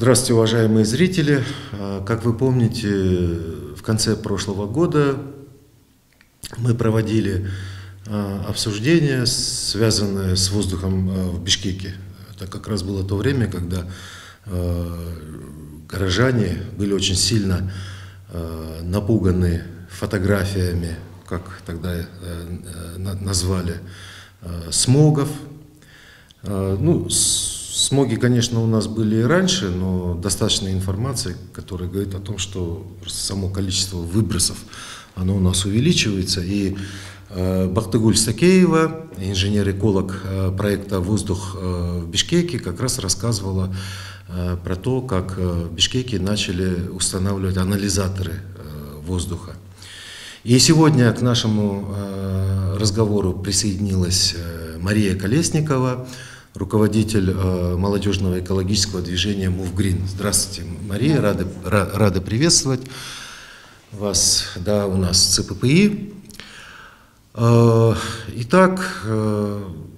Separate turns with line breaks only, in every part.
Здравствуйте, уважаемые зрители! Как вы помните, в конце прошлого года мы проводили обсуждение, связанное с воздухом в Бишкеке. Это как раз было то время, когда горожане были очень сильно напуганы фотографиями, как тогда назвали, смогов. Смоги, конечно, у нас были и раньше, но достаточно информации, которая говорит о том, что само количество выбросов, оно у нас увеличивается. И Бактыгуль Сакеева, инженер-эколог проекта «Воздух в Бишкеке», как раз рассказывала про то, как в Бишкеке начали устанавливать анализаторы воздуха. И сегодня к нашему разговору присоединилась Мария Колесникова, руководитель молодежного экологического движения «Мувгрин». Здравствуйте, Мария, рады приветствовать вас, да, у нас ЦППИ. Итак,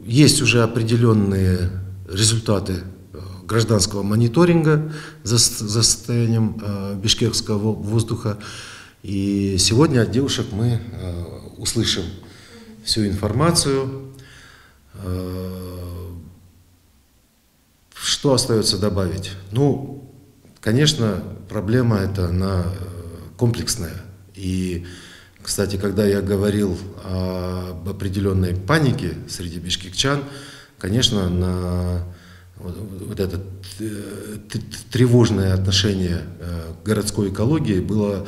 есть уже определенные результаты гражданского мониторинга за состоянием бишкекского воздуха. И сегодня от девушек мы услышим всю информацию. Что остается добавить? Конечно, проблема эта комплексная. И, кстати, когда я говорил об определенной панике среди бишкекчан, конечно, на вот это тревожное отношение к городской экологии было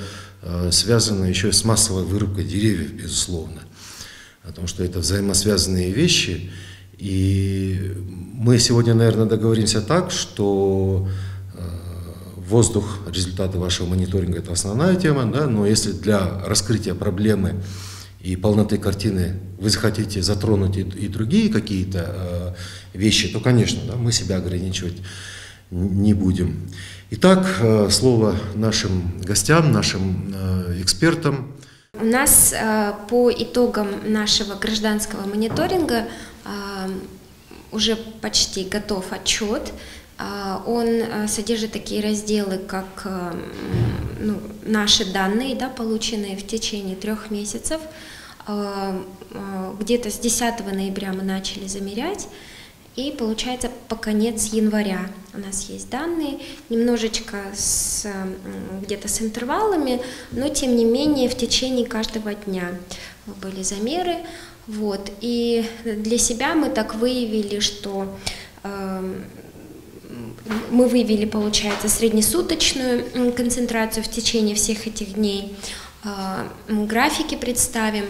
связано еще и с массовой вырубкой деревьев, безусловно. Потому что это взаимосвязанные вещи. И мы сегодня, наверное, договоримся так, что воздух, результаты вашего мониторинга – это основная тема, да? Но если для раскрытия проблемы и полноты картины вы захотите затронуть и другие какие-то вещи, то, конечно, да, мы себя ограничивать не будем. Итак, слово нашим гостям, нашим экспертам.
У нас по итогам нашего гражданского мониторинга уже почти готов отчет. Он содержит такие разделы, как наши данные, да, полученные в течение 3 месяцев. Где-то с 10 ноября мы начали замерять. И получается по конец января у нас есть данные, немножечко где-то с интервалами, но тем не менее в течение каждого дня были замеры. Вот. И для себя мы так выявили, что мы выявили, получается, среднесуточную концентрацию в течение всех этих дней. Графики представим.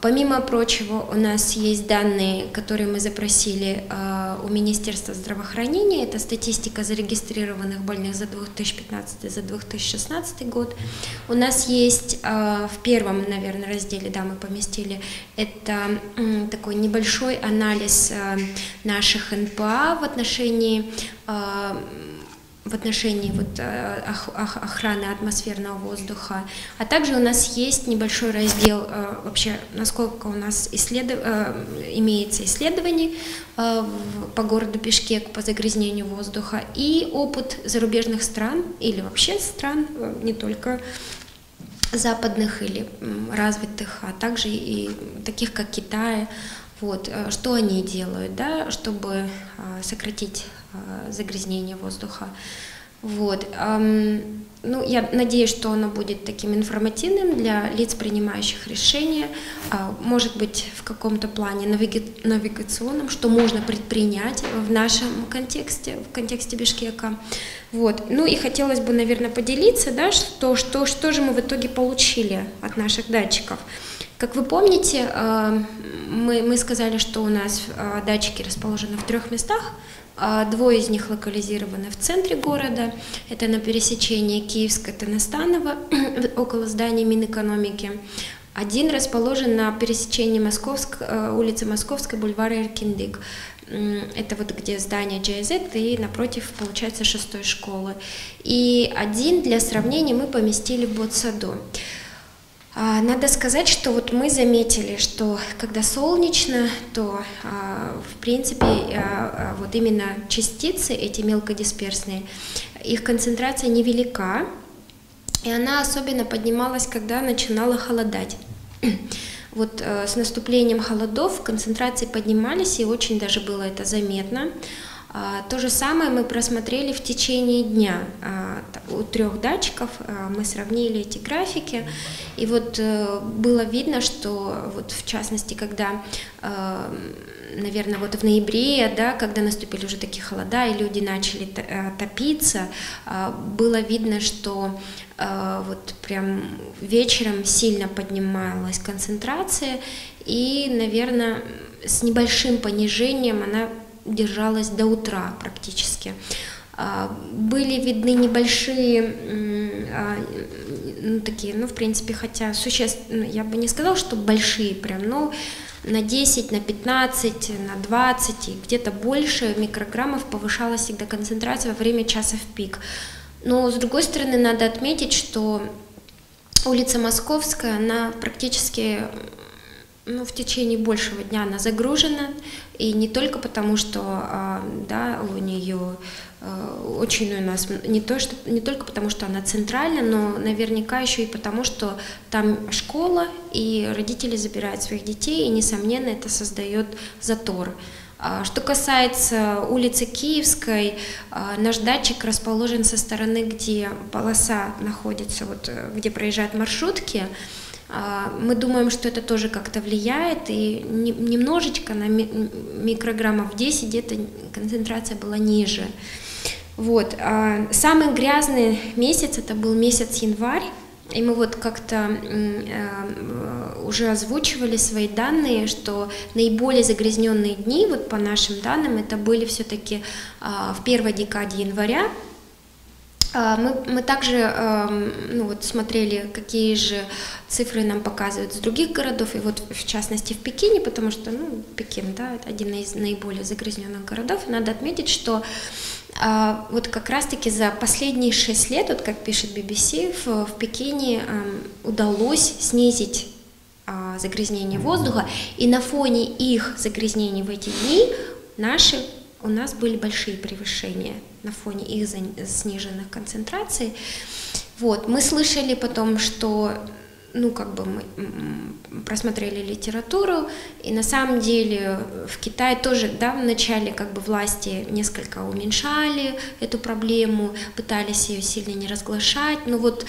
Помимо прочего, у нас есть данные, которые мы запросили у Министерства здравоохранения. Это статистика зарегистрированных больных за 2015 и за 2016 год. У нас есть в первом, наверное, разделе, да, мы поместили, это такой небольшой анализ наших НПА в отношении охраны атмосферного воздуха, а также у нас есть небольшой раздел вообще, насколько у нас имеется исследований по городу Бишкек по загрязнению воздуха и опыт зарубежных стран или вообще стран, не только западных или развитых, а также и таких, как Китай. Вот, что они делают, да, чтобы сократить загрязнение воздуха. Вот. Я надеюсь, что оно будет таким информативным для лиц, принимающих решения, может быть, в каком-то плане навигационном, что можно предпринять в нашем контексте, в контексте Бишкека. Вот. И хотелось бы, наверное, поделиться, да, что же мы в итоге получили от наших датчиков. Как вы помните, мы сказали, что у нас датчики расположены в 3 местах. 2 из них локализированы в центре города. Это на пересечении Киевско-Настанова, около здания Минэкономики. 1 расположен на пересечении улицы Московской, бульвара Эркиндик. Это вот где здание GIZ и напротив, получается, 6-й школы. И 1 для сравнения мы поместили в Ботсаду. Надо сказать, что вот мы заметили, что когда солнечно, то в принципе вот именно частицы, эти мелкодисперсные, их концентрация невелика, и она особенно поднималась, когда начинало холодать. Вот с наступлением холодов концентрации поднимались, и очень даже было это заметно. То же самое мы просмотрели в течение дня. У 3 датчиков мы сравнили эти графики, и вот было видно, что вот в частности, когда, наверное, вот в ноябре, да, когда наступили уже такие холода, и люди начали топиться, было видно, что вот прям вечером сильно поднималась концентрация, и, наверное, с небольшим понижением она держалась до утра практически. Были видны небольшие, такие, в принципе, хотя существенно, я бы не сказала, что большие прям, но на 10, на 15, на 20 и где-то больше микрограммов повышалась всегда концентрация во время часов пик. Но, с другой стороны, надо отметить, что улица Московская, она практически в течение большего дня она загружена, и не только потому, что да, у нее очень у нас, не только потому, что она центральная, но наверняка еще и потому, что там школа, и родители забирают своих детей, и, несомненно, это создает затор. Что касается улицы Киевской, наш датчик расположен со стороны, где полоса находится, вот, где проезжают маршрутки. Мы думаем, что это тоже как-то влияет, и немножечко на микрограммов 10 где-то концентрация была ниже. Вот. Самый грязный месяц это был месяц январь, и мы вот как-то уже озвучивали свои данные, что наиболее загрязненные дни, вот по нашим данным, это были все-таки в первой декаде января. Мы также смотрели, какие же цифры нам показывают с других городов, и вот в частности в Пекине, потому что Пекин, да, это один из наиболее загрязненных городов. И надо отметить, что вот как раз-таки за последние 6 лет, вот как пишет BBC, в Пекине удалось снизить загрязнение воздуха, и на фоне их загрязнений в эти дни у нас были большие превышения на фоне их сниженных концентраций. Вот. Мы слышали потом, что мы просмотрели литературу, и на самом деле в Китае тоже, да, вначале власти несколько уменьшали эту проблему, пытались ее сильно не разглашать, но вот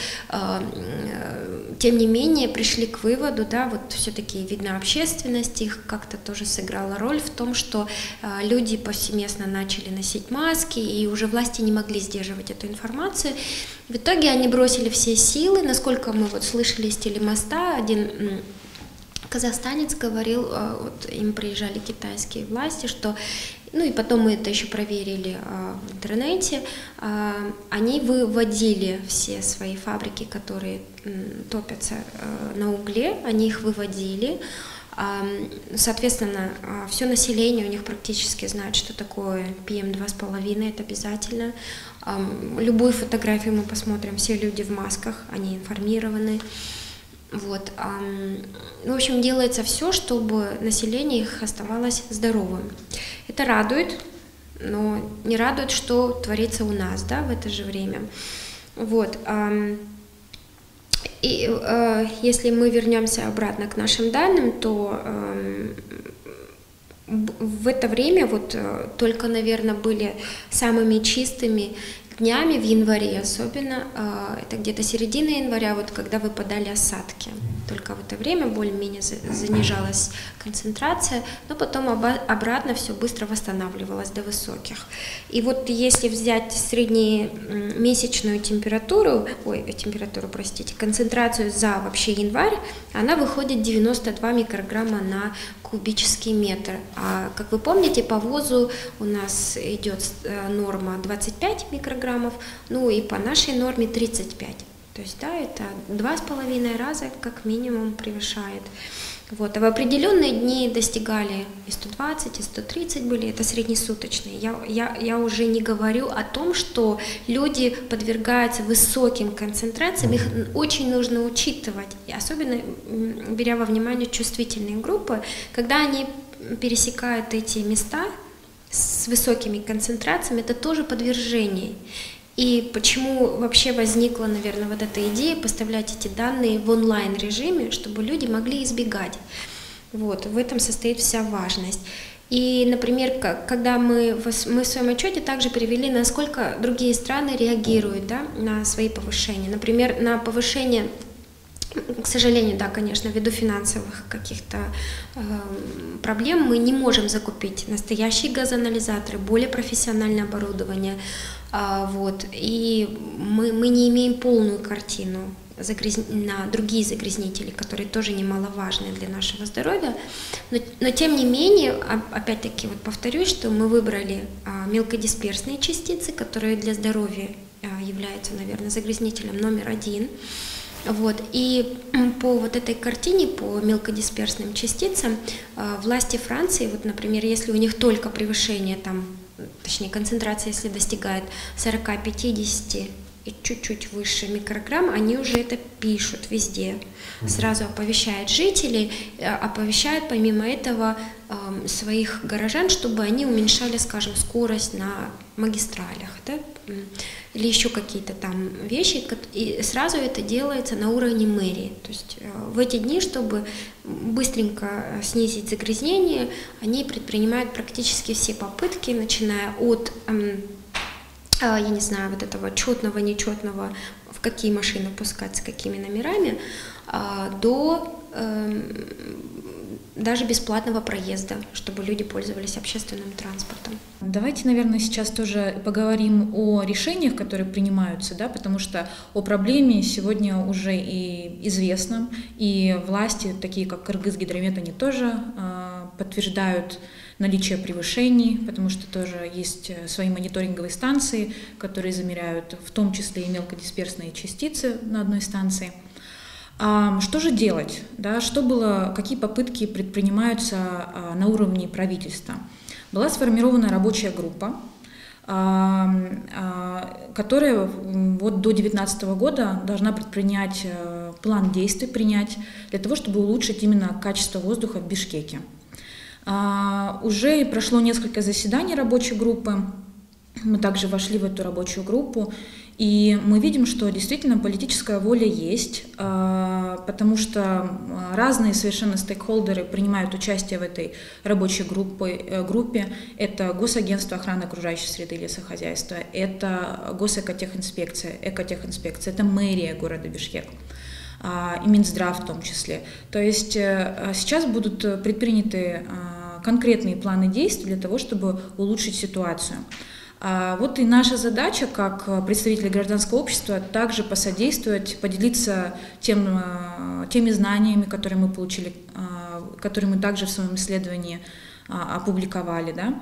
тем не менее пришли к выводу, да, вот все-таки видно общественность, их как-то тоже сыграла роль в том, что люди повсеместно начали носить маски, и уже власти не могли сдерживать эту информацию. В итоге они бросили все силы, насколько мы вот слышали из телемоста, один казахстанец говорил, вот им приезжали китайские власти, что, и потом мы это еще проверили в интернете, они выводили все свои фабрики, которые топятся на угле, они их выводили. Соответственно, все население у них практически знает, что такое PM2,5, это обязательно. Любую фотографию мы посмотрим, все люди в масках, они информированы. Вот. В общем, делается все, чтобы население их оставалось здоровым. Это радует, но не радует, что творится у нас, да, в это же время. Вот. И если мы вернемся обратно к нашим данным, то в это время вот только, наверное, были самыми чистыми днями в январе, особенно это где-то середина января, вот когда выпадали осадки. Только в это время более-менее занижалась концентрация, но потом обратно все быстро восстанавливалось до высоких. И вот если взять среднемесячную концентрацию за вообще январь, она выходит 92 микрограмма на кубический метр. А как вы помните, по ВОЗу у нас идет норма 25 микрограммов, и по нашей норме 35. То есть, да, это 2,5 раза как минимум превышает. Вот. А в определенные дни достигали и 120, и 130 были, это среднесуточные. Я уже не говорю о том, что люди подвергаются высоким концентрациям, их очень нужно учитывать, и особенно беря во внимание чувствительные группы, когда они пересекают эти места с высокими концентрациями, это тоже подвержение. И почему вообще возникла, наверное, вот эта идея поставлять эти данные в онлайн-режиме, чтобы люди могли избегать. Вот, в этом состоит вся важность. И, например, когда мы в своем отчете также привели, насколько другие страны реагируют, да, на свои повышения. Например, на повышение, к сожалению, да, конечно, ввиду финансовых каких-то проблем мы не можем закупить настоящие газоанализаторы, более профессиональное оборудование. Вот, и мы не имеем полную картину на другие загрязнители, которые тоже немаловажны для нашего здоровья. Но тем не менее, опять-таки вот повторюсь, что мы выбрали мелкодисперсные частицы, которые для здоровья являются, наверное, загрязнителем номер один. Вот. И по вот этой картине, по мелкодисперсным частицам, власти Франции, вот, например, если у них только превышение, там, точнее концентрация, если достигает 40-50 и чуть-чуть выше микрограмм, они уже это пишут везде, сразу оповещают жителей, оповещают помимо этого своих горожан, чтобы они уменьшали, скажем, скорость на магистралях, да, или еще какие-то там вещи, и сразу это делается на уровне мэрии. То есть в эти дни, чтобы быстренько снизить загрязнение, они предпринимают практически все попытки, начиная от, я не знаю, вот этого четного, нечетного, в какие машины пускать, с какими номерами, до даже бесплатного проезда, чтобы люди пользовались общественным транспортом.
Давайте, наверное, сейчас тоже поговорим о решениях, которые принимаются, да, потому что о проблеме сегодня уже и известно, и власти, такие как Кыргызгидромет, они тоже подтверждают наличие превышений, потому что тоже есть свои мониторинговые станции, которые замеряют в том числе и мелкодисперсные частицы на одной станции. Что же делать? Да, какие попытки предпринимаются на уровне правительства? Была сформирована рабочая группа, которая вот до 2019 года должна предпринять план действий, для того, чтобы улучшить именно качество воздуха в Бишкеке. Уже прошло несколько заседаний рабочей группы, мы также вошли в эту рабочую группу, и мы видим, что действительно политическая воля есть, потому что разные совершенно стейкхолдеры принимают участие в этой рабочей группе. Это Госагентство охраны окружающей среды и лесохозяйства, это Госэкотехинспекция, Экотехинспекция, это мэрия города Бишкек и Минздрав в том числе. То есть сейчас будут предприняты конкретные планы действий для того, чтобы улучшить ситуацию. Вот и наша задача, как представители гражданского общества, также посодействовать, поделиться теми знаниями, которые мы получили, которые мы также в своем исследовании опубликовали, да?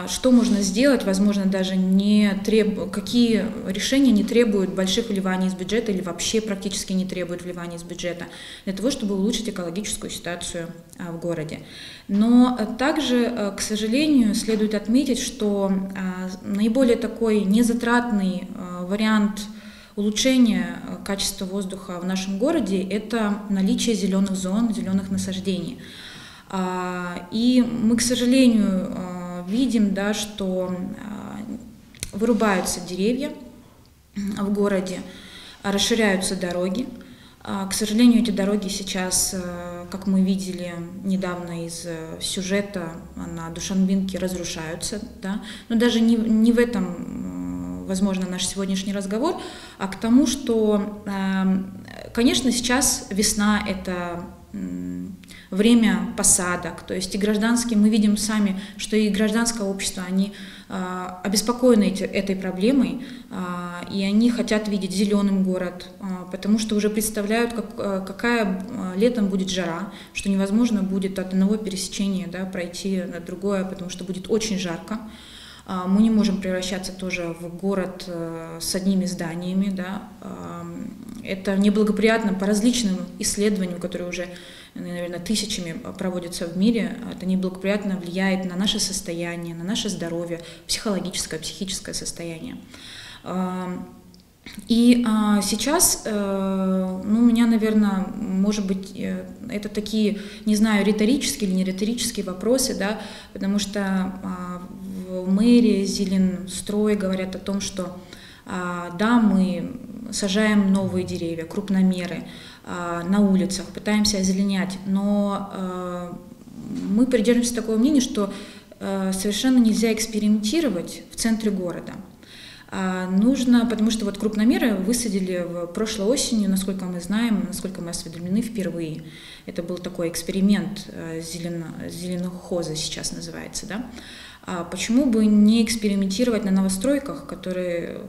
Что можно сделать, возможно, даже какие решения не требуют больших вливаний из бюджета или вообще практически не требуют вливаний из бюджета, для того, чтобы улучшить экологическую ситуацию в городе. Но также, к сожалению, следует отметить, что наиболее такой незатратный вариант улучшения качества воздуха в нашем городе – это наличие зеленых зон, зеленых насаждений. И мы, к сожалению, видим, да, что вырубаются деревья в городе, расширяются дороги. К сожалению, эти дороги сейчас, как мы видели недавно из сюжета на Душанбинке, разрушаются. Да? Но даже не в этом, возможно, наш сегодняшний разговор, а к тому, что, конечно, сейчас весна – это время посадок, то есть и гражданские, мы видим сами, что и гражданское общество, они обеспокоены этой проблемой, и они хотят видеть зеленым город, потому что уже представляют, какая летом будет жара, что невозможно будет от одного пересечения, да, пройти на другое, потому что будет очень жарко. Мы не можем превращаться тоже в город с одними зданиями, да. Это неблагоприятно по различным исследованиям, которые уже наверное, тысячами проводятся в мире, это неблагоприятно влияет на наше состояние, на наше здоровье, психологическое, психическое состояние. И сейчас, у меня, наверное, может быть, это такие, не знаю, риторические или не риторические вопросы, да, потому что в мэрии Зеленстрой говорят о том, что да, мы сажаем новые деревья, крупномеры на улицах, пытаемся озеленять, но мы придерживаемся такого мнения, что совершенно нельзя экспериментировать в центре города. Нужно, потому что вот крупномеры высадили прошлой осенью, насколько мы знаем, насколько мы осведомлены, впервые. Это был такой эксперимент зеленохоза сейчас называется, да. Почему бы не экспериментировать на новостройках, которых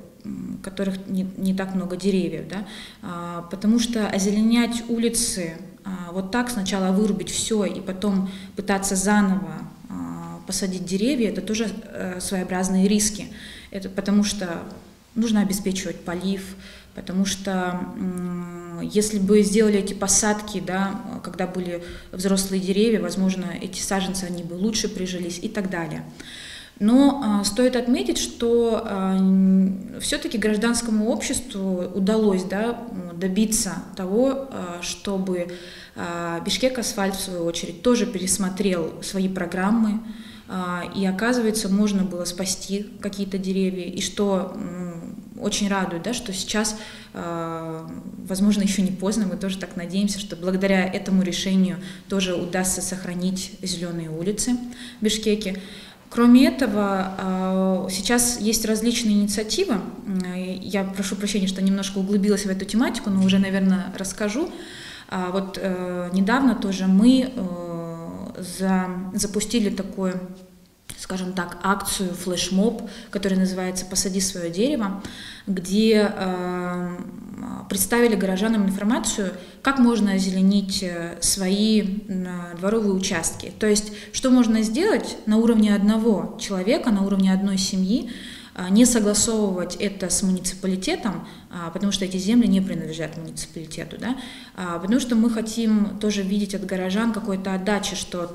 не так много деревьев, да? Потому что озеленять улицы вот так, сначала вырубить все и потом пытаться заново посадить деревья, это тоже своеобразные риски. Это потому что нужно обеспечивать полив, потому что если бы сделали эти посадки, да, когда были взрослые деревья, возможно, эти саженцы, они бы лучше прижились и так далее. Но стоит отметить, что все-таки гражданскому обществу удалось, да, добиться того, чтобы Бишкек Асфальт, в свою очередь, тоже пересмотрел свои программы, и, оказывается, можно было спасти какие-то деревья, и что очень радует, да, что сейчас, возможно, еще не поздно, мы тоже так надеемся, что благодаря этому решению тоже удастся сохранить зеленые улицы в Бишкеке. Кроме этого, сейчас есть различные инициативы. Я прошу прощения, что немножко углубилась в эту тематику, но уже, наверное, расскажу. Вот недавно тоже мы запустили такую, скажем так, акцию, флешмоб, которая называется «Посади свое дерево», где представили горожанам информацию, как можно озеленить свои дворовые участки. То есть, что можно сделать на уровне одного человека, на уровне одной семьи, не согласовывать это с муниципалитетом, потому что эти земли не принадлежат муниципалитету, да? Потому что мы хотим тоже видеть от горожан какой-то отдачи, что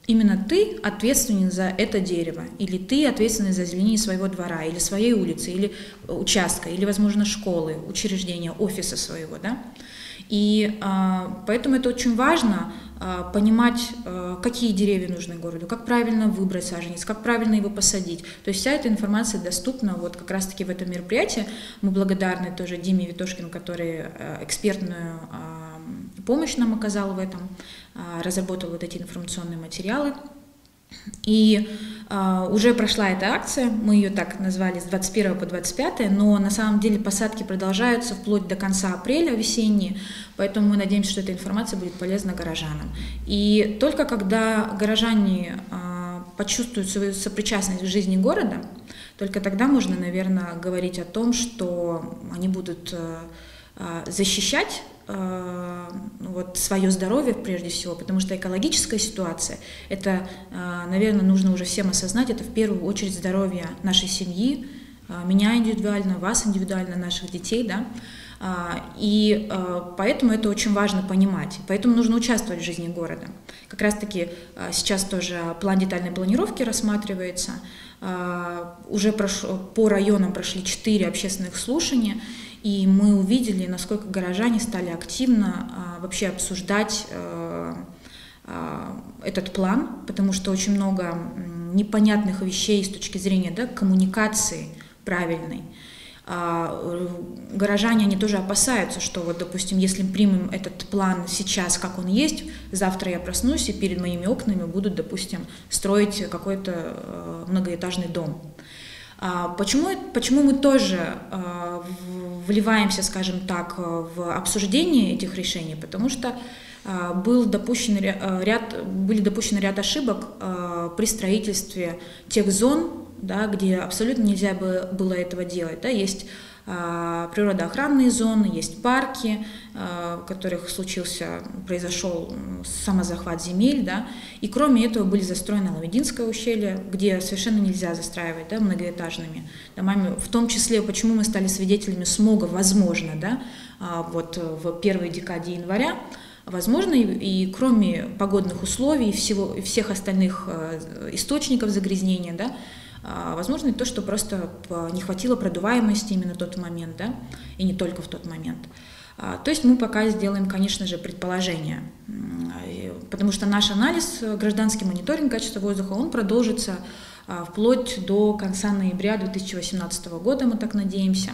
именно ты ответственен за это дерево, или ты ответственен за озеленение своего двора, или своей улицы, или участка, или, возможно, школы, учреждения, офиса своего, да? И поэтому это очень важно понимать, какие деревья нужны городу, как правильно выбрать саженец, как правильно его посадить. То есть вся эта информация доступна вот как раз-таки в этом мероприятии. Мы благодарны тоже Диме Витошкину, который экспертную помощь нам оказал в этом, разработал вот эти информационные материалы. И уже прошла эта акция, мы ее так назвали с 21 по 25, но на самом деле посадки продолжаются вплоть до конца апреля, весенние, поэтому мы надеемся, что эта информация будет полезна горожанам. И только когда горожане почувствуют свою сопричастность к жизни города, только тогда можно, наверное, говорить о том, что они будут защищать вот свое здоровье прежде всего, потому что экологическая ситуация, это, наверное, нужно уже всем осознать, это в первую очередь здоровье нашей семьи, меня индивидуально, вас индивидуально, наших детей, да, и поэтому это очень важно понимать, поэтому нужно участвовать в жизни города. Как раз-таки сейчас тоже план детальной планировки рассматривается, уже по районам прошли 4 общественных слушания, и мы увидели, насколько горожане стали активно вообще обсуждать этот план, потому что очень много непонятных вещей с точки зрения, да, коммуникации правильной. Горожане, они тоже опасаются, что вот, допустим, если примем этот план сейчас, как он есть, завтра я проснусь, и перед моими окнами будут, допустим, строить какой-то многоэтажный дом. Почему мы тоже вливаемся, скажем так, в обсуждение этих решений? Потому что были допущены ряд ошибок при строительстве тех зон, да, где абсолютно нельзя было этого делать. Да? Есть природоохранные зоны, есть парки, в которых произошел самозахват земель, да, и кроме этого были застроены Лавединское ущелье, где совершенно нельзя застраивать, да, многоэтажными домами, в том числе, почему мы стали свидетелями смога, возможно, да, вот в первой декаде января, Возможно, и кроме погодных условий, всех остальных источников загрязнения, да, возможно, и то, что просто не хватило продуваемости именно в тот момент, да, и не только в тот момент. То есть мы пока сделаем, конечно же, предположения, потому что наш анализ, гражданский мониторинг качества воздуха, он продолжится вплоть до конца ноября 2018 года, мы так надеемся.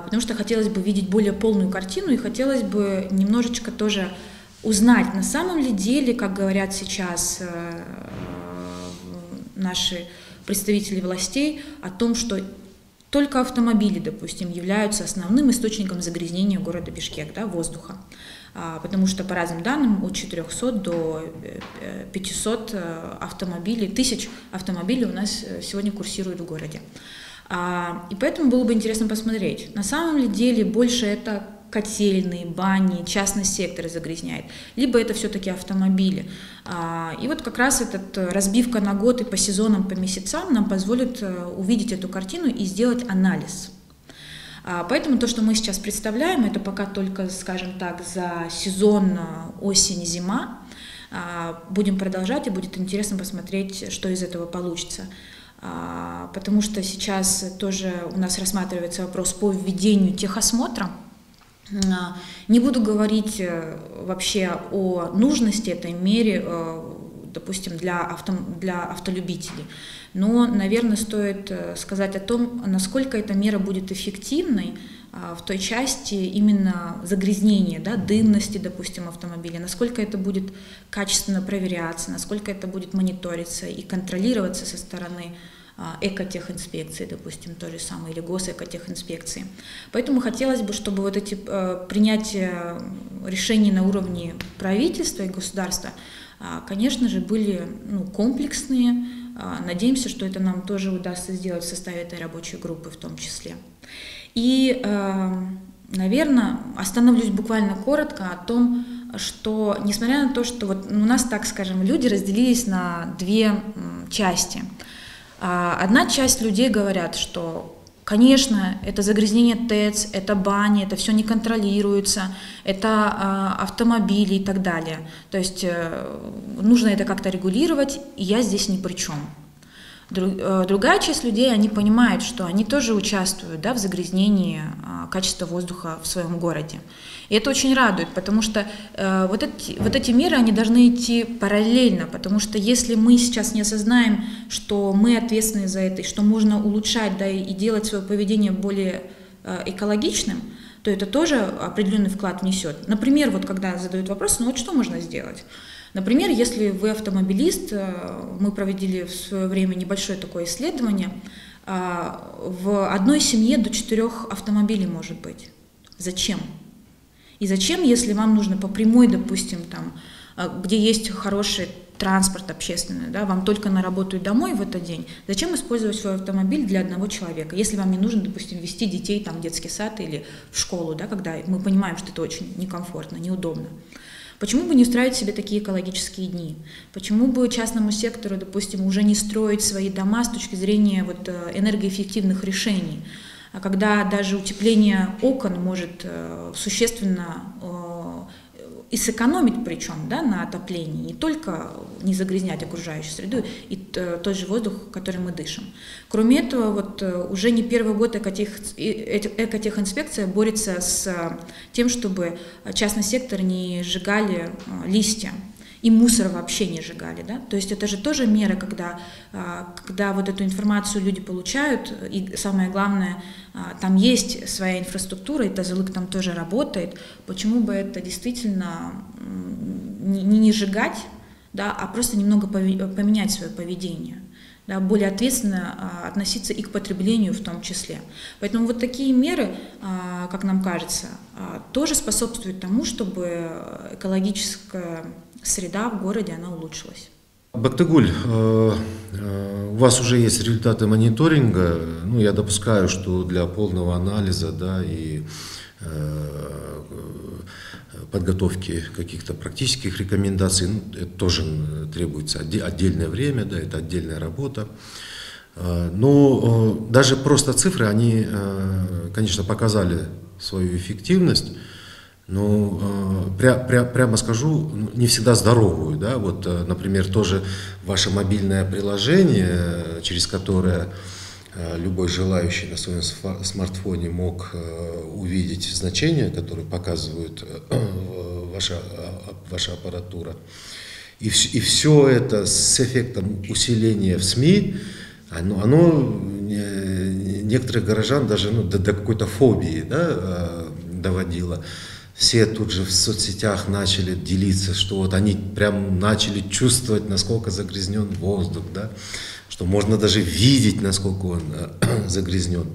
Потому что хотелось бы видеть более полную картину и хотелось бы немножечко тоже узнать, на самом ли деле, как говорят сейчас наши представители властей, о том, что только автомобили, допустим, являются основным источником загрязнения города Бишкек, да, воздуха. Потому что по разным данным от 400 до 500 автомобилей, тысяч автомобилей у нас сегодня курсируют в городе. И поэтому было бы интересно посмотреть, на самом ли деле больше это котельные, бани, частный сектор загрязняет, либо это все-таки автомобили. И вот как раз эта разбивка на год и по сезонам, по месяцам нам позволит увидеть эту картину и сделать анализ. Поэтому то, что мы сейчас представляем, это пока только, скажем так, за сезон осень-зима. Будем продолжать, и будет интересно посмотреть, что из этого получится. Потому что сейчас тоже у нас рассматривается вопрос по введению техосмотра. Не буду говорить вообще о нужности этой меры, допустим, для автолюбителей, но, наверное, стоит сказать о том, насколько эта мера будет эффективной в той части именно загрязнения, да, дымности, допустим, автомобиля, насколько это будет качественно проверяться, насколько это будет мониториться и контролироваться со стороны экотехинспекции, допустим, то же самое, или госэкотехинспекции. Поэтому хотелось бы, чтобы вот эти принятия решений на уровне правительства и государства, конечно же, были комплексные. Надеемся, что это нам тоже удастся сделать в составе этой рабочей группы в том числе. И, наверное, остановлюсь буквально коротко о том, что, несмотря на то, что вот у нас, так скажем, люди разделились на две части. Одна часть людей говорят, что, конечно, это загрязнение ТЭЦ, это бани, это все не контролируется, это автомобили и так далее. То есть нужно это как-то регулировать, и я здесь ни при чем. Другая часть людей, они понимают, что они тоже участвуют, да, в загрязнении качества воздуха в своем городе. И это очень радует, потому что вот эти меры, они должны идти параллельно, потому что если мы сейчас не осознаем, что мы ответственны за это, и что можно улучшать, да, и делать свое поведение более экологичным, то это тоже определенный вклад внесет. Например, вот когда задают вопрос, ну вот что можно сделать? Например, если вы автомобилист, мы проводили в свое время небольшое такое исследование, в одной семье до 4 автомобилей может быть. Зачем? И зачем, если вам нужно по прямой, допустим, там, где есть хороший транспорт общественный, да, вам только на работу и домой в этот день, зачем использовать свой автомобиль для одного человека, если вам не нужно, допустим, везти детей там, в детский сад или в школу, да, когда мы понимаем, что это очень некомфортно, неудобно. Почему бы не устраивать себе такие экологические дни? Почему бы частному сектору, допустим, уже не строить свои дома с точки зрения вот, энергоэффективных решений? А когда даже утепление окон может существенно и сэкономить причем, да, на отоплении, не только не загрязнять окружающую среду и тот же воздух, который мы дышим. Кроме этого, вот, уже не первый год экотехинспекция борется с тем, чтобы частный сектор не сжигали листья. И мусор вообще не сжигали, да? То есть это же тоже мера, когда вот эту информацию люди получают, и самое главное, там есть своя инфраструктура, и Тазылык там тоже работает, почему бы это действительно не сжигать, да, а просто немного поменять свое поведение, да, более ответственно относиться и к потреблению в том числе. Поэтому вот такие меры, как нам кажется, тоже способствуют тому, чтобы экологическая среда в городе, она улучшилась.
Бактыгуль, у вас уже есть результаты мониторинга. Ну, я допускаю, что для полного анализа, да, и подготовки каких-то практических рекомендаций, ну, это тоже требуется отдельное время, да, это отдельная работа. Но даже просто цифры, они, конечно, показали свою эффективность. Ну, прямо скажу, не всегда здоровую, да, вот, например, тоже ваше мобильное приложение, через которое любой желающий на своем смартфоне мог увидеть значения, которые показывает ваша аппаратура. И все это с эффектом усиления в СМИ, оно некоторых горожан даже до какой-то фобии, да, доводило. Все тут же в соцсетях начали делиться, что вот они прям начали чувствовать, насколько загрязнен воздух, да, что можно даже видеть, насколько он загрязнен.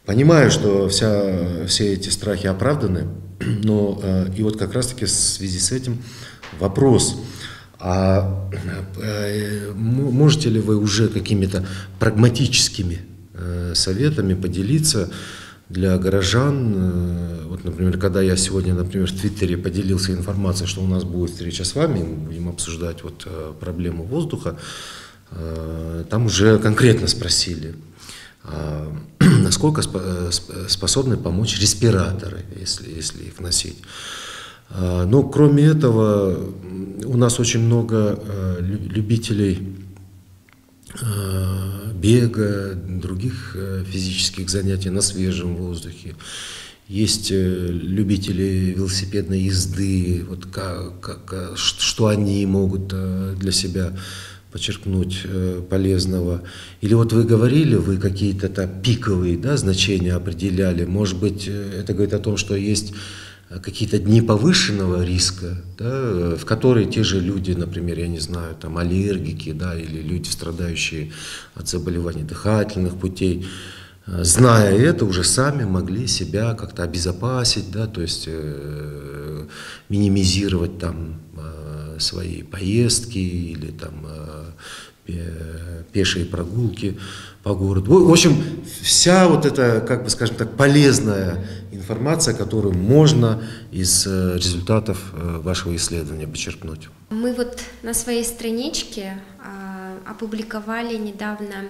Понимаю, что все эти страхи оправданы, но и вот как раз-таки в связи с этим вопрос, а можете ли вы уже какими-то прагматическими советами поделиться для горожан? Вот, например, когда я сегодня, например, в Твиттере поделился информацией, что у нас будет встреча с вами, мы будем обсуждать вот проблему воздуха, там уже конкретно спросили, насколько способны помочь респираторы, если их носить. Но кроме этого, у нас очень много любителей бега, других физических занятий на свежем воздухе. Есть любители велосипедной езды, вот что они могут для себя подчеркнуть полезного. Или вот вы говорили, вы какие-то пиковые, да, значения определяли. Может быть, это говорит о том, что есть какие-то дни повышенного риска, да, в которые те же люди, например, я не знаю, там аллергики, да, или люди, страдающие от заболеваний дыхательных путей, зная это, уже сами могли себя как-то обезопасить, да, то есть минимизировать там свои поездки или там пешие прогулки по городу. В общем, вся вот эта, как бы, скажем так, полезная информация, которую можно из результатов вашего исследования почерпнуть.
Мы вот на своей страничке опубликовали недавно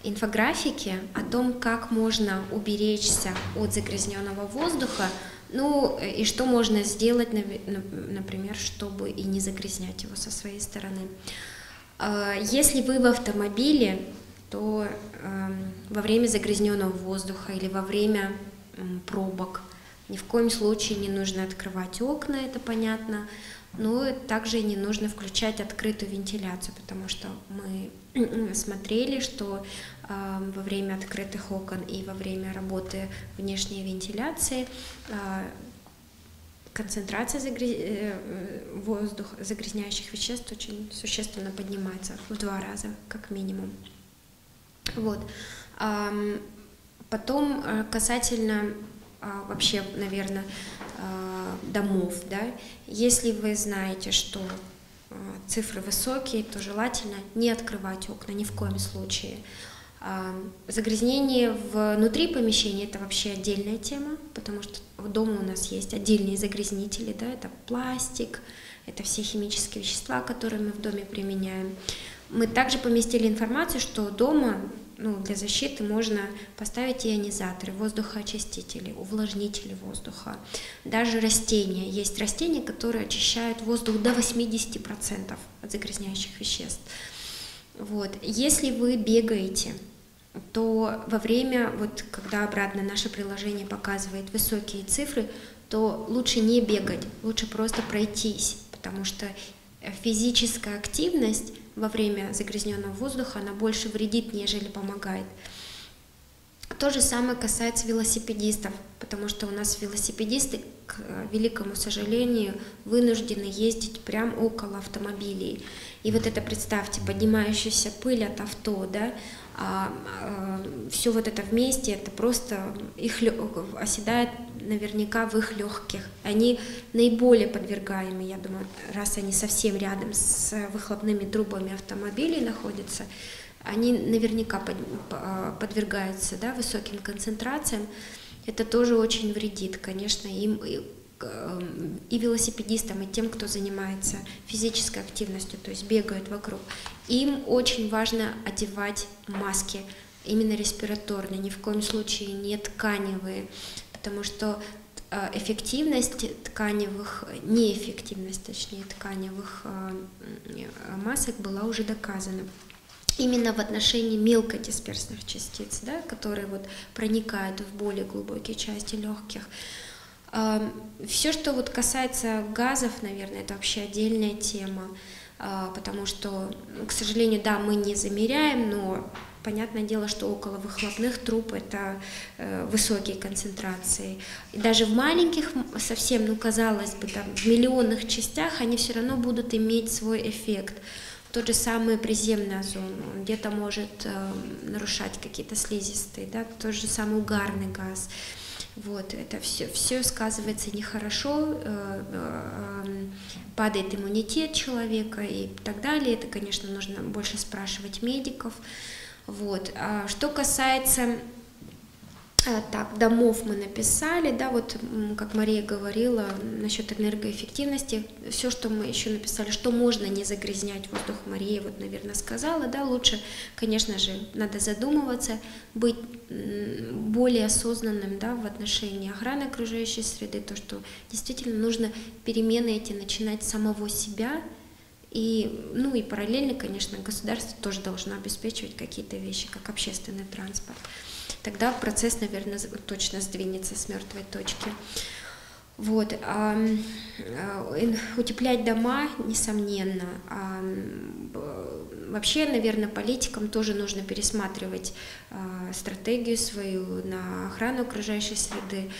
инфографики о том, как можно уберечься от загрязненного воздуха, ну и что можно сделать, например, чтобы и не загрязнять его со своей стороны. Если вы в автомобиле, то во время загрязненного воздуха или во время пробок ни в коем случае не нужно открывать окна, это понятно, но также не нужно включать открытую вентиляцию, потому что мы смотрели, что во время открытых окон и во время работы внешней вентиляции концентрация загрязняющих веществ очень существенно поднимается, в 2 раза как минимум. Вот. Потом касательно вообще, наверное, домов, да, если вы знаете, что цифры высокие, то желательно не открывать окна ни в коем случае. Загрязнение внутри помещения — это вообще отдельная тема, потому что в доме у нас есть отдельные загрязнители, да, это пластик, это все химические вещества, которые мы в доме применяем. Мы также поместили информацию, что дома, для защиты можно поставить ионизаторы, воздухоочистители, увлажнители воздуха, даже растения. Есть растения, которые очищают воздух до 80% от загрязняющих веществ. Вот. Если вы бегаете, то во время, когда обратно наше приложение показывает высокие цифры, то лучше не бегать, лучше просто пройтись, потому что физическая активность во время загрязненного воздуха, она больше вредит, нежели помогает. То же самое касается велосипедистов, потому что у нас велосипедисты, к великому сожалению, вынуждены ездить прямо около автомобилей. И вот это, представьте, поднимающаяся пыль от авто, да, все вот это вместе, это просто их оседает наверняка в их легких. Они наиболее подвергаемы, я думаю, раз они совсем рядом с выхлопными трубами автомобилей находятся, они наверняка подвергаются, да, высоким концентрациям. Это тоже очень вредит, конечно, им и велосипедистам, и тем, кто занимается физической активностью, то есть бегают вокруг. Им очень важно одевать маски, именно респираторные, ни в коем случае не тканевые, потому что эффективность тканевых, неэффективность, точнее, тканевых масок была уже доказана. Именно в отношении мелкодисперсных частиц, да, которые вот проникают в более глубокие части легких. Все, что вот касается газов, наверное, это вообще отдельная тема, потому что, к сожалению, да, мы не замеряем, но понятное дело, что около выхлопных труб это высокие концентрации. И даже в маленьких, совсем, ну, казалось бы, там, в миллионных частях они все равно будут иметь свой эффект. Тот же самый приземный озон, он где-то может нарушать какие-то слизистые, да, тот же самый угарный газ. Вот, это все сказывается нехорошо, падает иммунитет человека и так далее. Это, конечно, нужно больше спрашивать медиков. Вот. А что касается домов мы написали, да, вот как Мария говорила насчет энергоэффективности, все, что мы еще написали, что можно не загрязнять воздух, Мария вот, наверное, сказала, да, лучше, конечно же, надо задумываться, быть более осознанным, да, в отношении охраны окружающей среды, то, что действительно нужно перемены эти начинать с самого себя, и, ну, и параллельно, конечно, государство тоже должно обеспечивать какие-то вещи, как общественный транспорт. Тогда процесс, наверное, точно сдвинется с мертвой точки. Вот. Утеплять дома, несомненно. Вообще, наверное, политикам тоже нужно пересматривать стратегию свою на охрану окружающей среды,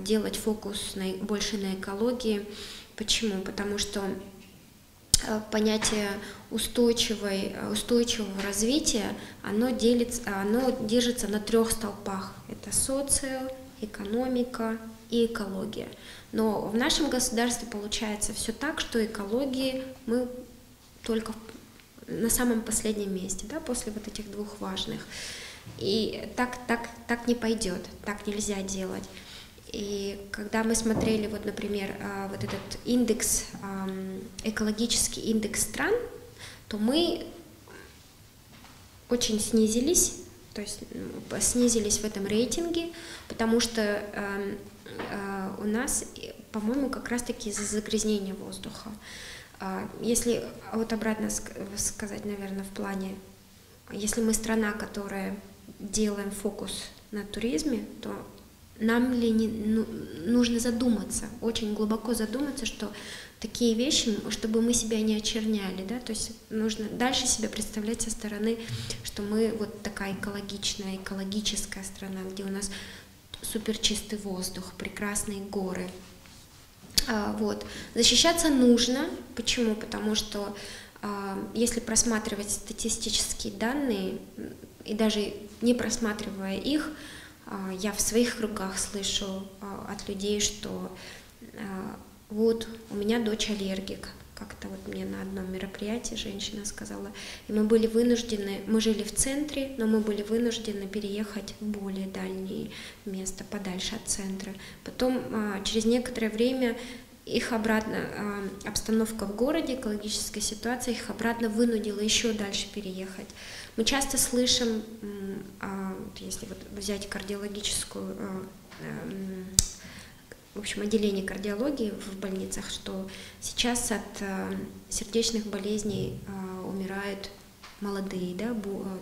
делать фокус больше на экологии. Почему? Потому что понятие устойчивого развития, оно держится на 3 столпах. Это социо, экономика и экология. Но в нашем государстве получается все так, что экологии мы только на самом последнем месте, да, после вот этих 2 важных. И так не пойдет, так нельзя делать. И когда мы смотрели, вот, например, вот этот индекс, экологический индекс стран, то мы очень снизились, то есть снизились в этом рейтинге, потому что у нас, по-моему, как раз-таки из-за загрязнения воздуха. Если вот обратно сказать, наверное, в плане, если мы страна, которая делаем фокус на туризме, то нам ли не нужно задуматься, очень глубоко задуматься, что такие вещи, чтобы мы себя не очерняли, да, то есть нужно дальше себя представлять со стороны, что мы вот такая экологичная, экологическая страна, где у нас суперчистый воздух, прекрасные горы. Вот. Защищаться нужно. Почему? Потому что если просматривать статистические данные, и даже не просматривая их, я в своих кругах слышу от людей, что вот у меня дочь аллергик. Как-то вот мне на одном мероприятии женщина сказала, и мы были вынуждены, мы жили в центре, но мы были вынуждены переехать в более дальние места, подальше от центра. Потом через некоторое время их обратно, обстановка в городе, экологическая ситуация их обратно вынудила еще дальше переехать. Мы часто слышим, если вот взять кардиологическую, в общем, отделение кардиологии в больницах, что сейчас от сердечных болезней умирают молодые, да,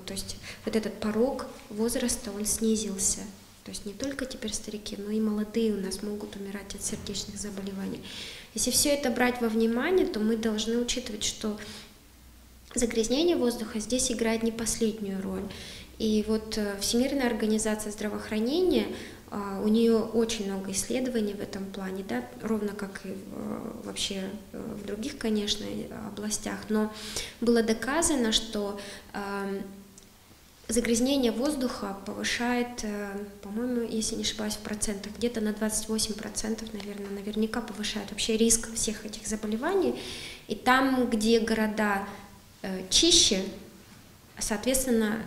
то есть вот этот порог возраста, он снизился. То есть не только теперь старики, но и молодые у нас могут умирать от сердечных заболеваний. Если все это брать во внимание, то мы должны учитывать, что загрязнение воздуха здесь играет не последнюю роль. И вот Всемирная организация здравоохранения, у нее очень много исследований в этом плане, да, ровно как и вообще в других, конечно, областях, но было доказано, что загрязнение воздуха повышает, по-моему, если не ошибаюсь, в процентах, где-то на 28%, наверное, наверняка повышает вообще риск всех этих заболеваний. И там, где города чище, соответственно,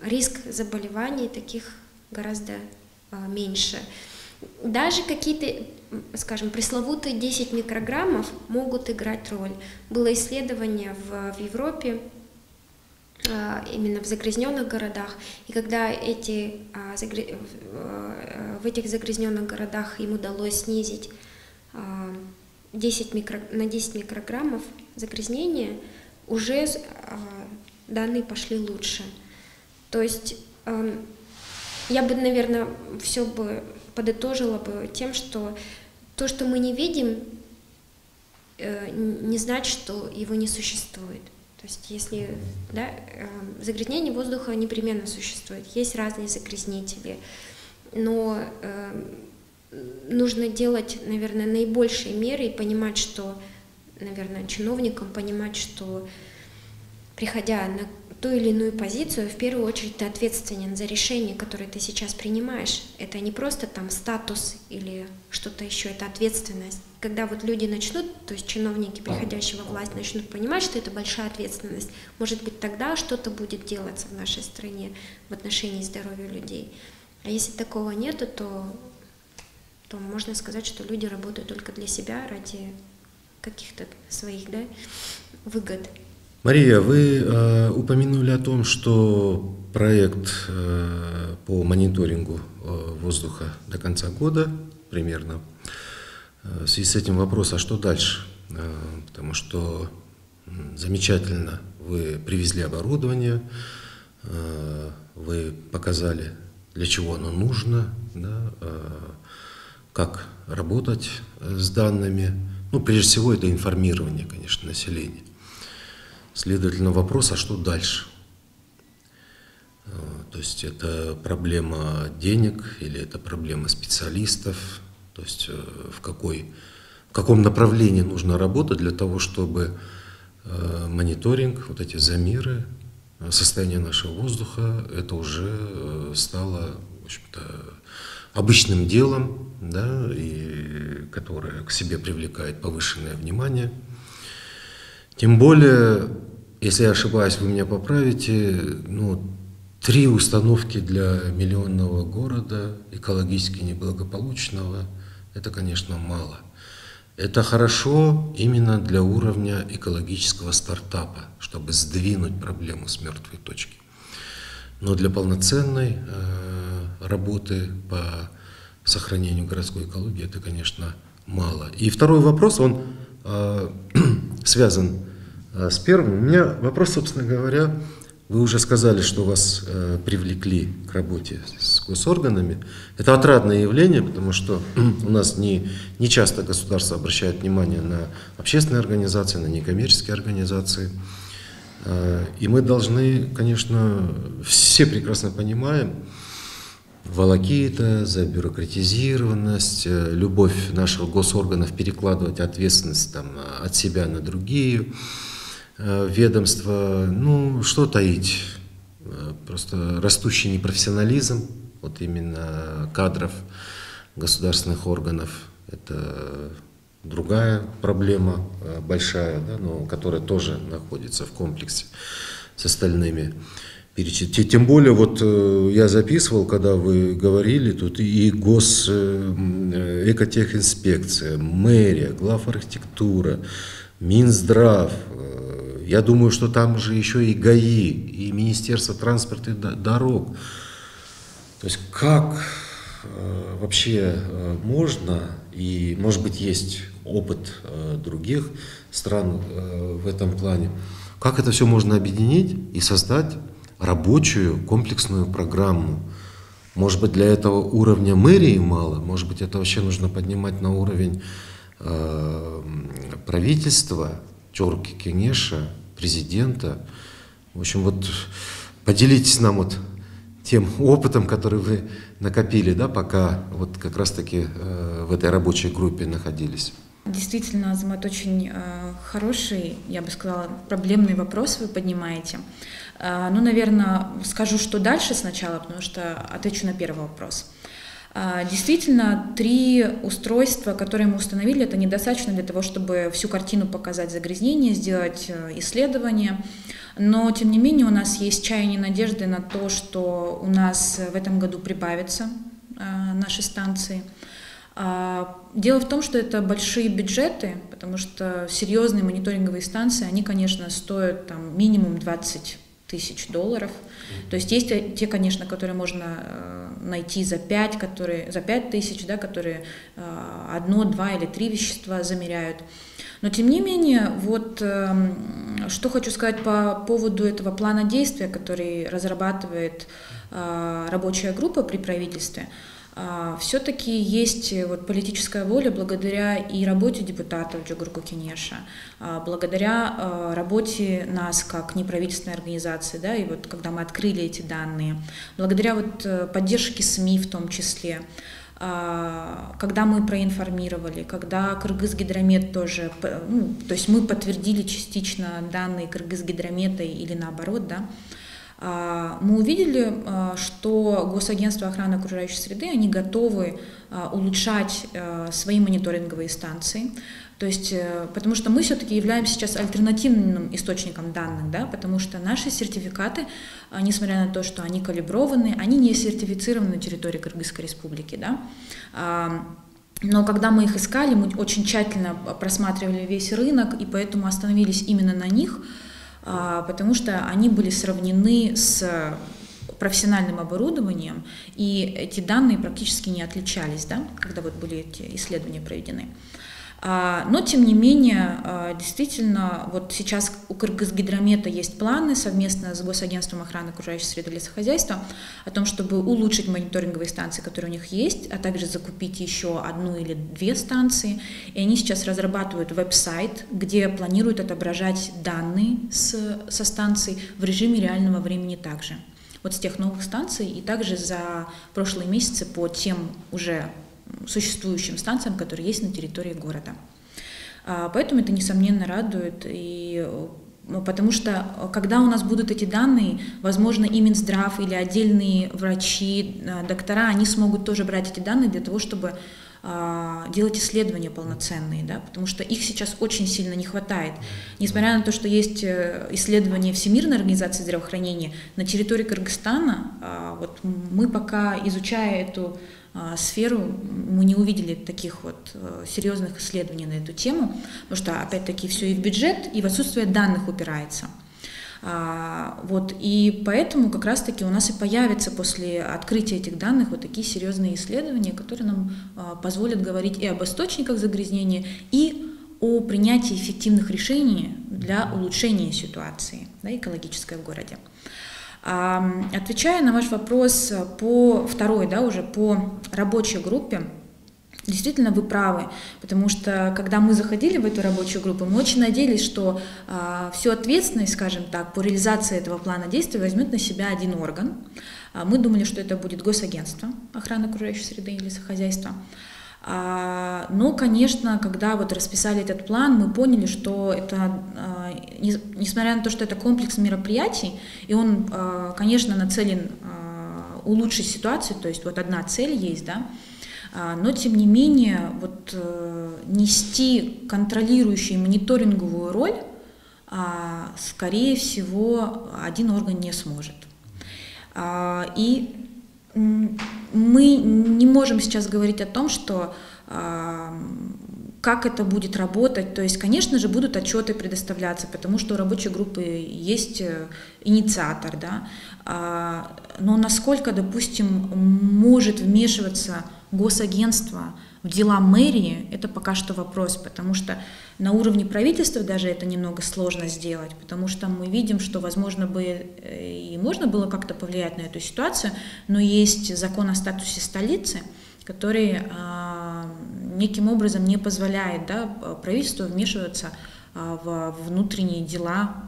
риск заболеваний таких гораздо меньше. Даже какие-то, скажем, пресловутые 10 микрограммов могут играть роль. Было исследование в Европе, именно в загрязненных городах, и когда эти в этих загрязненных городах им удалось снизить на 10 микрограммов загрязнения, уже данные пошли лучше. То есть я бы, наверное, все бы подытожила бы тем, что то, что мы не видим, не значит, что его не существует. То есть если загрязнение воздуха непременно существует, есть разные загрязнители, но нужно делать, наверное, наибольшие меры и понимать, что, наверное, чиновникам понимать, что, приходя на ту или иную позицию, в первую очередь ты ответственен за решение, которое ты сейчас принимаешь. Это не просто там статус или что-то еще, это ответственность. Когда вот люди начнут, то есть чиновники, приходящие во власть, начнут понимать, что это большая ответственность, может быть, тогда что-то будет делаться в нашей стране в отношении здоровья людей. А если такого нету, то можно сказать, что люди работают только для себя ради каких-то своих выгод.
Мария, вы упомянули о том, что проект по мониторингу воздуха до конца года примерно. В связи с этим вопрос, а что дальше? Потому что замечательно, вы привезли оборудование, вы показали, для чего оно нужно, да, как работать с данными. Ну, прежде всего, это информирование, конечно, населения. Следовательно, вопрос, а что дальше? То есть это проблема денег или это проблема специалистов? То есть в каком направлении нужно работать для того, чтобы мониторинг, вот эти замеры состояния нашего воздуха, это уже стало, в общем-то, обычным делом, да, и которое к себе привлекает повышенное внимание. Тем более, если я ошибаюсь, вы меня поправите, 3 установки для миллионного города, экологически неблагополучного, это, конечно, мало. Это хорошо именно для уровня экологического стартапа, чтобы сдвинуть проблему с мертвой точки. Но для полноценной работы по сохранению городской экологии это, конечно, мало. И второй вопрос, он связан с первым. У меня вопрос, собственно говоря, вы уже сказали, что вас привлекли к работе с госорганами. Это отрадное явление, потому что у нас не часто государство обращает внимание на общественные организации, на некоммерческие организации. И мы должны, конечно, все прекрасно понимаем, волокита, забюрократизированность, любовь наших госорганов перекладывать ответственность от себя на другие ведомства. Что таить? Просто растущий непрофессионализм, вот именно кадров государственных органов, это другая проблема большая, да, но которая тоже находится в комплексе с остальными. Тем более, вот я записывал, когда вы говорили, тут и экотехинспекция, мэрия, главархитектура, Минздрав. Я думаю, что там же еще и ГАИ, и Министерство транспорта и дорог. То есть как вообще можно, и может быть есть опыт других стран в этом плане, как это все можно объединить и создать рабочую комплексную программу? Может быть, для этого уровня мэрии мало, может быть, это вообще нужно поднимать на уровень правительства, Чорки Кенеша, президента. В общем, вот поделитесь нам вот тем опытом, который вы накопили, да, пока вот как раз-таки в этой рабочей группе находились.
Действительно, Азамат, очень хороший, я бы сказала, проблемный вопрос вы поднимаете. Наверное, скажу, что дальше сначала, потому что отвечу на первый вопрос. Действительно, 3 устройства, которые мы установили, это недостаточно для того, чтобы всю картину показать загрязнение, сделать исследование. Но, тем не менее, у нас есть чаяние и надежды на то, что у нас в этом году прибавятся наши станции. Дело в том, что это большие бюджеты, потому что серьезные мониторинговые станции, они, конечно, стоят минимум 20 тысяч долларов. То есть есть те, конечно, которые можно найти за 5 тысяч, да, которые 1, 2 или 3 вещества замеряют. Но тем не менее, вот что хочу сказать по поводу этого плана действия, который разрабатывает рабочая группа при правительстве. Все-таки есть вот политическая воля благодаря и работе депутатов Джугурку Кенеша, благодаря работе нас как неправительственной организации, да, и вот когда мы открыли эти данные, благодаря вот поддержке СМИ в том числе, когда мы проинформировали, когда Кыргызгидромет тоже, ну, то есть мы подтвердили частично данные Кыргызгидромета или наоборот, да, мы увидели, что Госагентство охраны окружающей среды, они готовы улучшать свои мониторинговые станции, то есть, потому что мы все-таки являемся сейчас альтернативным источником данных, да, потому что наши сертификаты, несмотря на то, что они калиброваны, они не сертифицированы на территории Кыргызской республики, да. Но когда мы их искали, мы очень тщательно просматривали весь рынок, и поэтому остановились именно на них, потому что они были сравнены с профессиональным оборудованием, и эти данные практически не отличались, да, когда вот были эти исследования проведены. Но, тем не менее, действительно, вот сейчас у Кыргызгидромета есть планы совместно с Госагентством охраны окружающей среды и лесохозяйства о том, чтобы улучшить мониторинговые станции, которые у них есть, а также закупить еще 1 или 2 станции. И они сейчас разрабатывают веб-сайт, где планируют отображать данные со станций в режиме реального времени также. Вот с тех новых станций и также за прошлые месяцы по тем уже существующим станциям, которые есть на территории города. Поэтому это, несомненно, радует, потому что, когда у нас будут эти данные, возможно, и Минздрав или отдельные врачи, доктора, они смогут тоже брать эти данные для того, чтобы делать исследования полноценные, да, потому что их сейчас очень сильно не хватает. Несмотря на то, что есть исследования Всемирной организации здравоохранения, на территории Кыргызстана, вот мы пока, изучая эту сферу, мы не увидели таких вот серьезных исследований на эту тему, потому что, опять-таки, все и в бюджет, и в отсутствие данных упирается. Вот, и поэтому как раз-таки у нас и появятся после открытия этих данных вот такие серьезные исследования, которые нам позволят говорить и об источниках загрязнения, и о принятии эффективных решений для улучшения ситуации, да, экологической в городе. Отвечая на ваш вопрос по второй, да, уже по рабочей группе, действительно вы правы, потому что когда мы заходили в эту рабочую группу, мы очень надеялись, что всю ответственность, скажем так, по реализации этого плана действий возьмет на себя один орган. Мы думали, что это будет Госагентство охраны окружающей среды и лесохозяйства. Но, конечно, когда вот расписали этот план, мы поняли, что это, несмотря на то, что это комплекс мероприятий, и он, конечно, нацелен улучшить ситуацию, то есть вот одна цель есть, да, но, тем не менее, вот нести контролирующую мониторинговую роль, скорее всего, один орган не сможет. И мы не можем сейчас говорить о том, что как это будет работать. То есть, конечно же, будут отчеты предоставляться, потому что у рабочей группы есть инициатор, да? Но насколько, допустим, может вмешиваться Госагентство в дела мэрии, это пока что вопрос, потому что на уровне правительства даже это немного сложно сделать, потому что мы видим, что, возможно, бы и можно было как-то повлиять на эту ситуацию, но есть закон о статусе столицы, который неким образом не позволяет, да, правительству вмешиваться в внутренние дела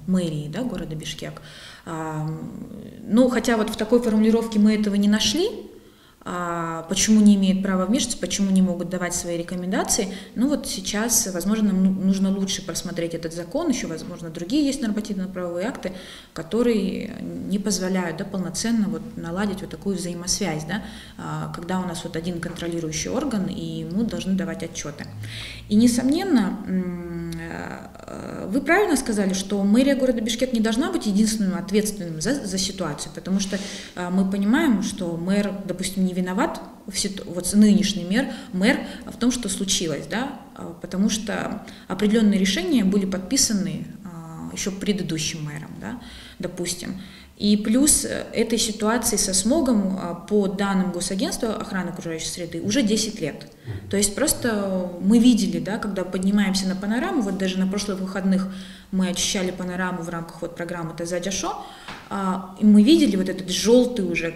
мэрии, да, города Бишкек. Ну, хотя вот в такой формулировке мы этого не нашли, почему не имеют права вмешиваться, почему не могут давать свои рекомендации. Ну вот сейчас, возможно, нам нужно лучше просмотреть этот закон, еще, возможно, другие есть нормативно-правовые акты, которые не позволяют, да, полноценно вот наладить вот такую взаимосвязь, да, когда у нас вот один контролирующий орган, и ему должны давать отчеты. И, несомненно, вы правильно сказали, что мэрия города Бишкек не должна быть единственным ответственным за ситуацию, потому что мы понимаем, что мэр, допустим, не виноват, вот нынешний мэр в том, что случилось, да, потому что определенные решения были подписаны еще предыдущим мэром, да, допустим. И плюс этой ситуации со смогом, по данным Госагентства охраны окружающей среды, уже 10 лет. То есть просто мы видели, да, когда поднимаемся на панораму, вот даже на прошлых выходных мы очищали панораму в рамках вот программы «Таза-Дяшо», и мы видели вот этот желтый уже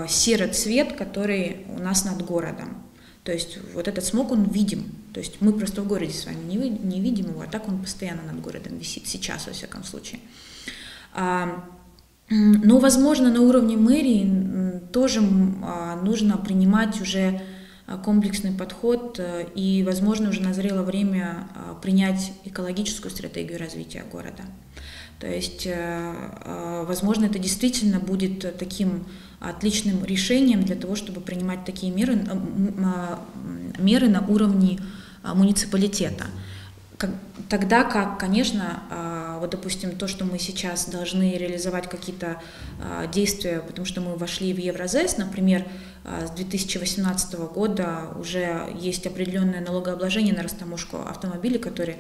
серый цвет, который у нас над городом. То есть вот этот смог, он видим. То есть мы просто в городе с вами не видим его, а так он постоянно над городом висит, сейчас, во всяком случае. Но, возможно, на уровне мэрии тоже нужно принимать уже комплексный подход, и, возможно, уже назрело время принять экологическую стратегию развития города. То есть, возможно, это действительно будет таким отличным решением для того, чтобы принимать такие меры на уровне муниципалитета. Тогда как, конечно, вот, допустим, то, что мы сейчас должны реализовать какие-то действия, потому что мы вошли в Евразес, например, с 2018 года уже есть определенное налогообложение на растаможку автомобилей, которые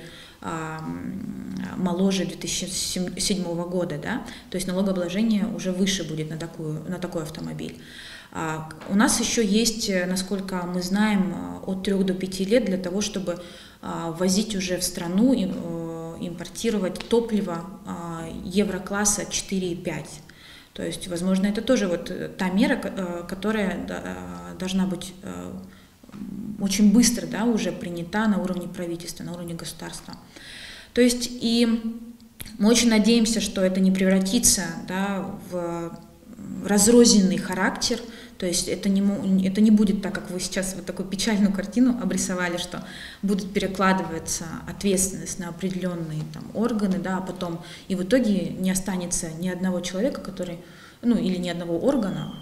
моложе 2007 года, да? То есть налогообложение уже выше будет на такой автомобиль. У нас еще есть, насколько мы знаем, от 3 до 5 лет для того, чтобы возить уже в страну, импортировать топливо еврокласса 4 и 5. То есть, возможно, это тоже вот та мера, которая должна быть очень быстро, да, уже принята на уровне правительства, на уровне государства. То есть и мы очень надеемся, что это не превратится, да, в разрозненный характер. То есть это не будет так, как вы сейчас вот такую печальную картину обрисовали, что будут перекладываться ответственность на определенные там органы, да, а потом и в итоге не останется ни одного человека, который, или ни одного органа,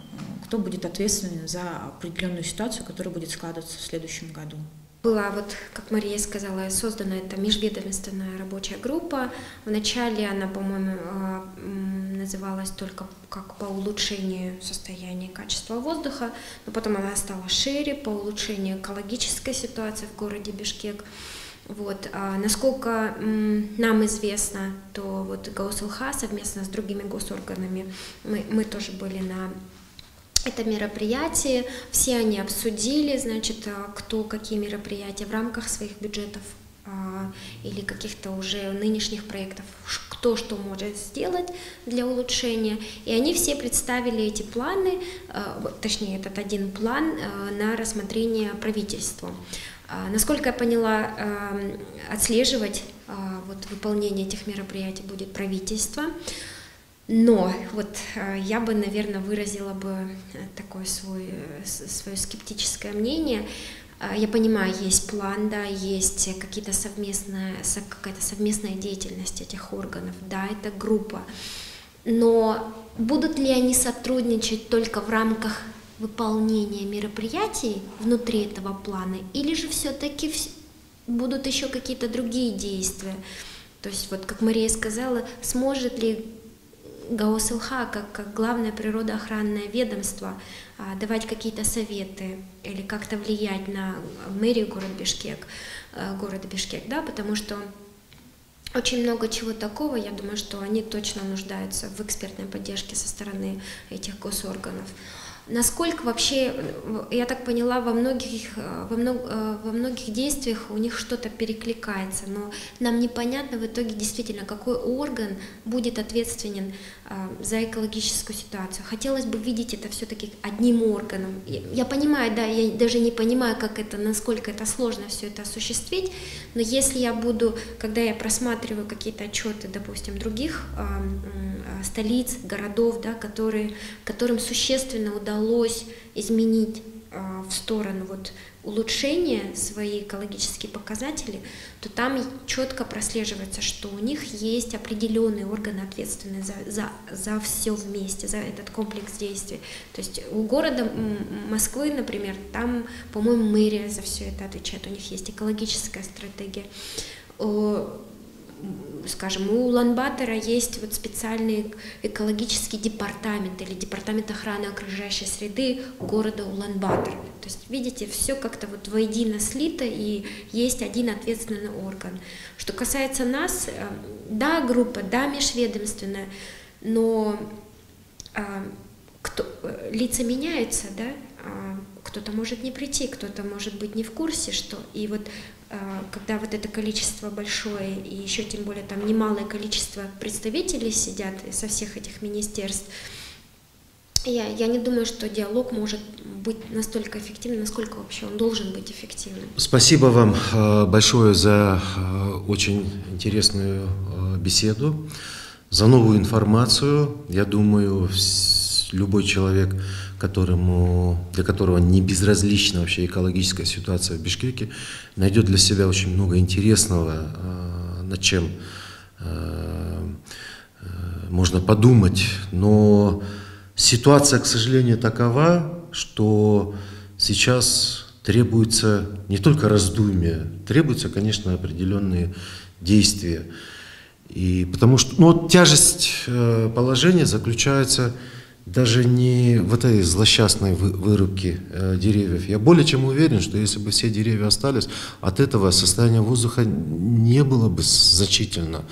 кто будет ответственен за определенную ситуацию, которая будет складываться в следующем году.
Была, вот, как Мария сказала, создана эта межведомственная рабочая группа. Вначале она, по-моему, называлась только как по улучшению состояния и качества воздуха, но потом она стала шире, по улучшению экологической ситуации в городе Бишкек. Вот. Насколько нам известно, то вот ГАУСЛХ совместно с другими госорганами, мы тоже были на это мероприятие, все они обсудили, значит, кто какие мероприятия в рамках своих бюджетов или каких-то уже нынешних проектов, кто что может сделать для улучшения. И они все представили эти планы, точнее, этот один план на рассмотрение правительству. Насколько я поняла, отслеживать вот выполнение этих мероприятий будет правительство. Но вот я бы, наверное, выразила бы такое свое скептическое мнение. Я понимаю, есть план, да, есть какая-то совместная деятельность этих органов, да, это группа. Но будут ли они сотрудничать только в рамках выполнения мероприятий внутри этого плана, или же все-таки будут еще какие-то другие действия? То есть, вот как Мария сказала, сможет ли ГАУСЛХ, как главное природоохранное ведомство, давать какие-то советы или как-то влиять на мэрию города Бишкек, да, потому что очень много чего такого, я думаю, что они точно нуждаются в экспертной поддержке со стороны этих госорганов. Насколько вообще, я так поняла, во многих действиях у них что-то перекликается, но нам непонятно в итоге действительно, какой орган будет ответственен за экологическую ситуацию. Хотелось бы видеть это все-таки одним органом. Я понимаю, да, я даже не понимаю, насколько это сложно все это осуществить, но если я буду, когда я просматриваю какие-то отчеты, допустим, других столиц, городов, да, которым существенно удалось изменить в сторону вот улучшения свои экологические показатели, то там четко прослеживается, что у них есть определенные органы, ответственные за все вместе, за этот комплекс действий. То есть у города Москвы, например, там, по-моему, мэрия за все это отвечает, у них есть экологическая стратегия. скажем, у Улан-Батора есть вот специальный экологический департамент или департамент охраны окружающей среды города Улан-Батор. То есть, видите, все как-то вот воедино слито, и есть один ответственный орган. Что касается нас, да, группа, да, межведомственная, но лица меняются, да, кто-то может не прийти, кто-то может быть не в курсе, что, и вот когда вот это количество большое, и еще тем более там немалое количество представителей сидят со всех этих министерств, я не думаю, что диалог может быть настолько эффективным, насколько вообще он должен быть эффективным.
Спасибо вам большое за очень интересную беседу, за новую информацию. Я думаю, любой человек, для которого не безразлична вообще экологическая ситуация в Бишкеке, найдет для себя очень много интересного, над чем можно подумать. Но ситуация, к сожалению, такова, что сейчас требуется не только раздумье, требуются, конечно, определенные действия. И потому что тяжесть положения заключается даже не в этой злосчастной вырубке деревьев. Я более чем уверен, что если бы все деревья остались, от этого состояние воздуха не было бы значительно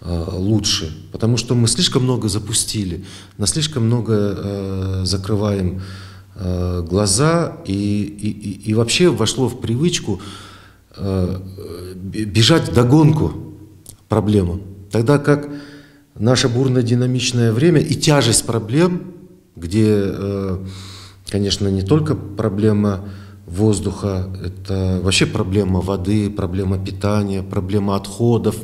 лучше. Потому что мы слишком много запустили, на слишком много закрываем глаза, и вообще вошло в привычку бежать вдогонку проблемам. Тогда как наше бурно-динамичное время и тяжесть проблем, где, конечно, не только проблема воздуха, это вообще проблема воды, проблема питания, проблема отходов,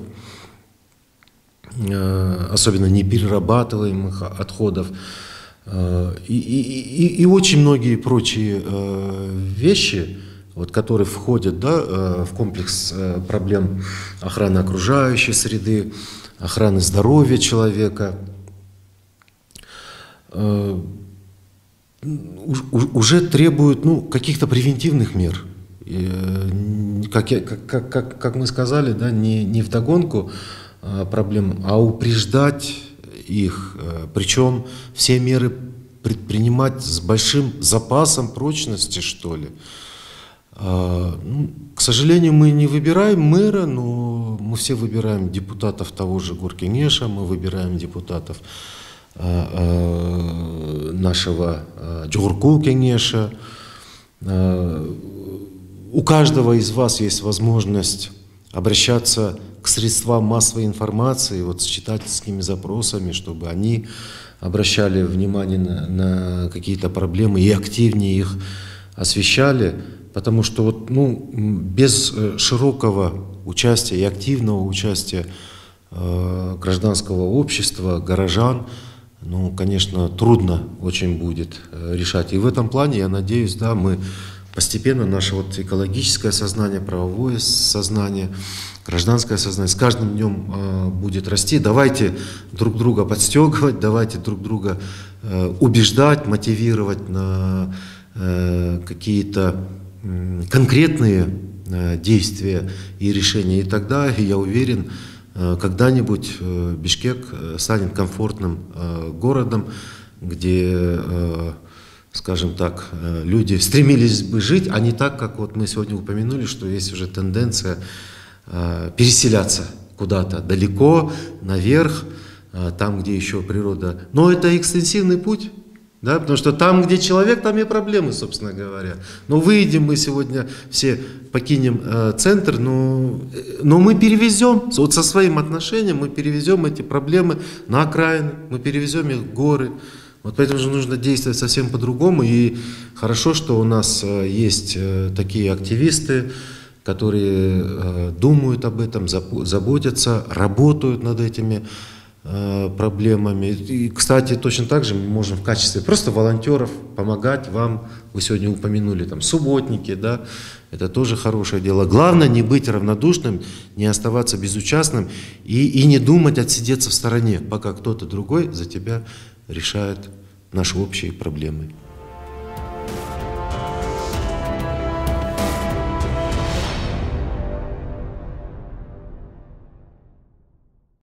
особенно неперерабатываемых отходов, и очень многие прочие вещи, вот, которые входят, да, в комплекс проблем охраны окружающей среды, охраны здоровья человека, уже требуют каких-то превентивных мер. Как мы сказали, да, не вдогонку проблем, а упреждать их. Причем все меры предпринимать с большим запасом прочности, что ли. К сожалению, мы не выбираем мэра, но мы все выбираем депутатов того же Горкеңеша, мы выбираем депутатов нашего Джугурку Кеңеша. У каждого из вас есть возможность обращаться к средствам массовой информации, вот с читательскими запросами, чтобы они обращали внимание на какие-то проблемы и активнее их освещали. Потому что без широкого участия и активного участия гражданского общества, горожан, конечно, трудно очень будет решать. И в этом плане, я надеюсь, да, мы постепенно, наше экологическое сознание, правовое сознание, гражданское сознание с каждым днем будет расти. Давайте друг друга подстегивать, давайте друг друга убеждать, мотивировать на какие-то конкретные действия и решения. И тогда, я уверен, когда-нибудь Бишкек станет комфортным городом, где, скажем так, люди стремились бы жить, а не так, как вот мы сегодня упомянули, что есть уже тенденция переселяться куда-то далеко, наверх, там, где еще природа. Но это экстенсивный путь. Да, потому что там, где человек, там и проблемы, собственно говоря. Но выйдем мы сегодня, все покинем центр, но мы перевезем, вот со своим отношением мы перевезем эти проблемы на окраины, мы перевезем их в горы. Вот поэтому же нужно действовать совсем по-другому. И хорошо, что у нас есть такие активисты, которые думают об этом, заботятся, работают над этими проблемами. И, кстати, точно так же мы можем в качестве просто волонтеров помогать вам. Вы сегодня упомянули там субботники, да, это тоже хорошее дело. Главное не быть равнодушным, не оставаться безучастным и не думать отсидеться в стороне, пока кто-то другой за тебя решает наши общие проблемы.